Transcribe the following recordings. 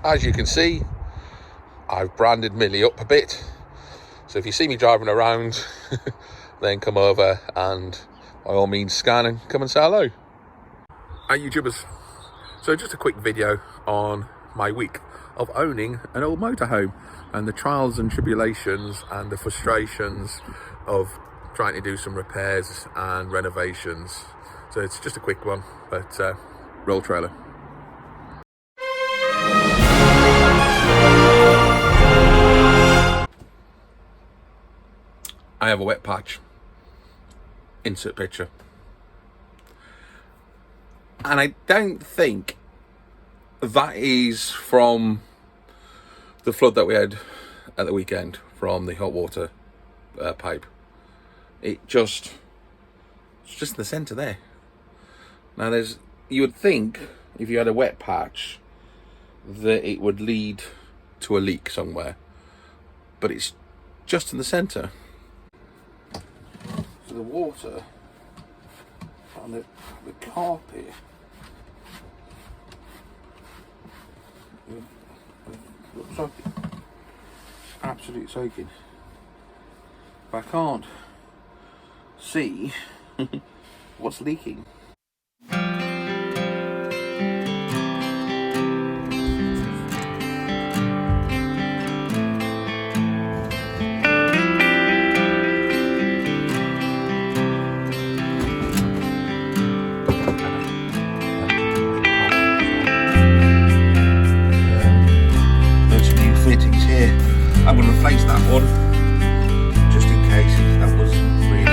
as you can see, I've branded Millie up a bit. So if you see me driving around, then come over and by all means scan and come and say hello. Hi YouTubers. So just a quick video on my week of owning an old motorhome and the trials and tribulations and the frustrations of trying to do some repairs and renovations. So it's just a quick one, but roll trailer. I have a wet patch. Insert picture. And I don't think that is from the flood that we had at the weekend from the hot water pipe. It's just in the centre there. Now you would think if you had a wet patch that it would lead to a leak somewhere, but it's just in the centre. So the water on the carpet looks like absolutely soaking, but I can't see what's leaking. I'm going to replace that one just in case that was really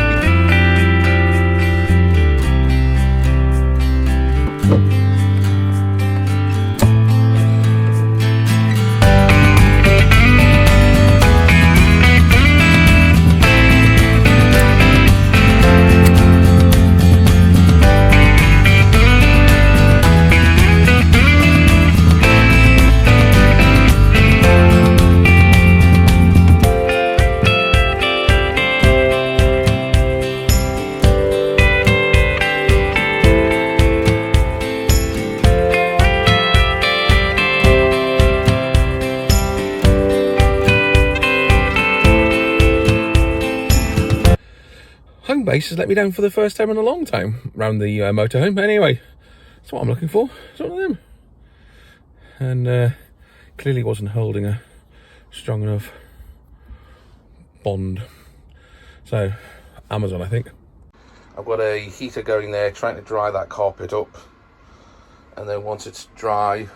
Home base has let me down for the first time in a long time around the motorhome. Anyway, that's what I'm looking for. It's one of them. And clearly wasn't holding a strong enough bond. So, Amazon, I think. I've got a heater going there trying to dry that carpet up. And then once it's dry,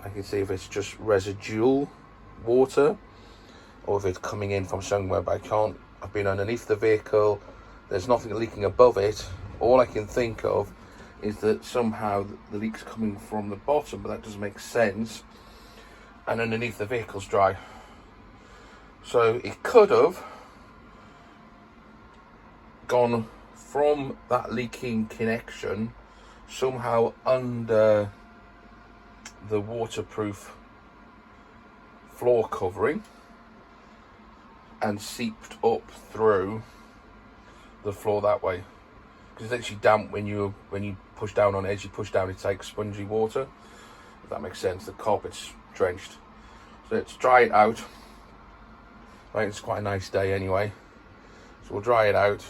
I can see if it's just residual water or if it's coming in from somewhere, but I can't. I've been underneath the vehicle, there's nothing leaking above it. All I can think of is that somehow the leak's coming from the bottom, but that doesn't make sense. And underneath the vehicle's dry. So it could have gone from that leaking connection somehow under the waterproof floor covering and seeped up through the floor that way, because it's actually damp when you push down on it. As you push down, it's like spongy water, if that makes sense. The carpet's drenched, so let's dry it out. Right, it's quite a nice day anyway, so we'll dry it out,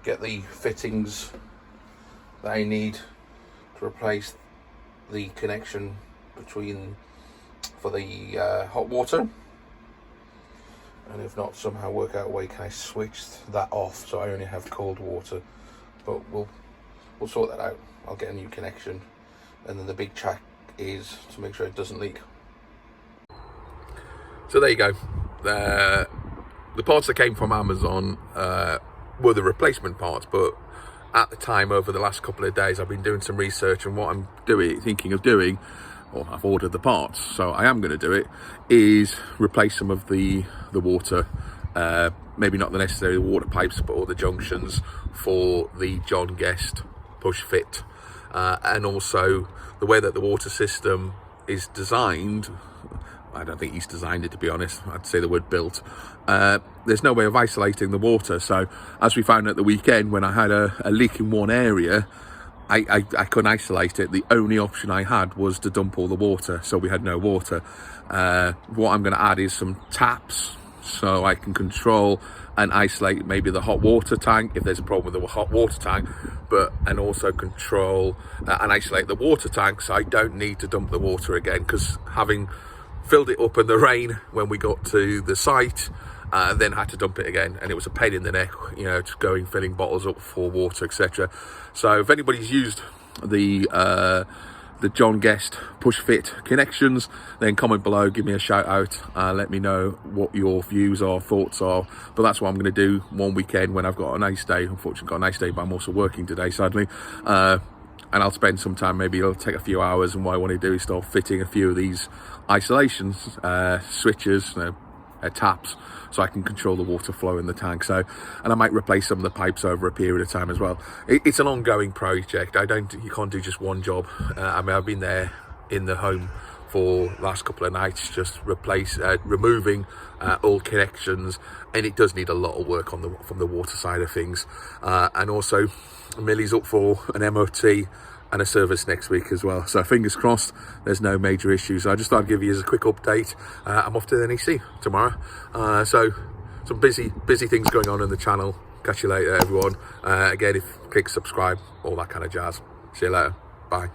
get the fittings that I need to replace the connection for the hot water. And if not, somehow work out a way can I switch that off so I only have cold water. But we'll sort that out. I'll get a new connection, and then the big check is to make sure it doesn't leak. So there you go. The parts that came from Amazon were the replacement parts, but at the time, over the last couple of days, I've been doing some research, and what I'm thinking of doing, or I've ordered the parts, so I am going to do it, is replace some of the water, maybe not the necessary water pipes, but all the junctions for the John Guest push fit, and also the way that the water system is designed. I don't think he's designed it, to be honest. I'd say the word built. There's no way of isolating the water, so as we found at the weekend when I had a leak in one area, I couldn't isolate it. The only option I had was to dump all the water, so we had no water. What I'm going to add is some taps, so I can control and isolate maybe the hot water tank if there's a problem with the hot water tank, and also control and isolate the water tank, so I don't need to dump the water again, because having filled it up in the rain when we got to the site, then had to dump it again, and it was a pain in the neck, you know, just going filling bottles up for water, etc. So if anybody's used the John Guest push fit connections, then comment below, give me a shout out, let me know what your views or thoughts are. But that's what I'm going to do one weekend when I've got a nice day. Unfortunately got a nice day, but I'm also working today, sadly, and I'll spend some time, maybe it'll take a few hours, and what I want to do is start fitting a few of these isolations, switches, taps, so I can control the water flow in the tank. So, and I might replace some of the pipes over a period of time as well. It's an ongoing project. You can't do just one job. I mean, I've been there in the home for last couple of nights, just removing all connections, and it does need a lot of work from the water side of things. And also, Millie's up for an MOT and a service next week as well, so fingers crossed there's no major issues. I just thought I'd give you as a quick update. I'm off to the NEC tomorrow, so some busy things going on in the channel. Catch you later, everyone. Again, click subscribe, all that kind of jazz. See you later, bye.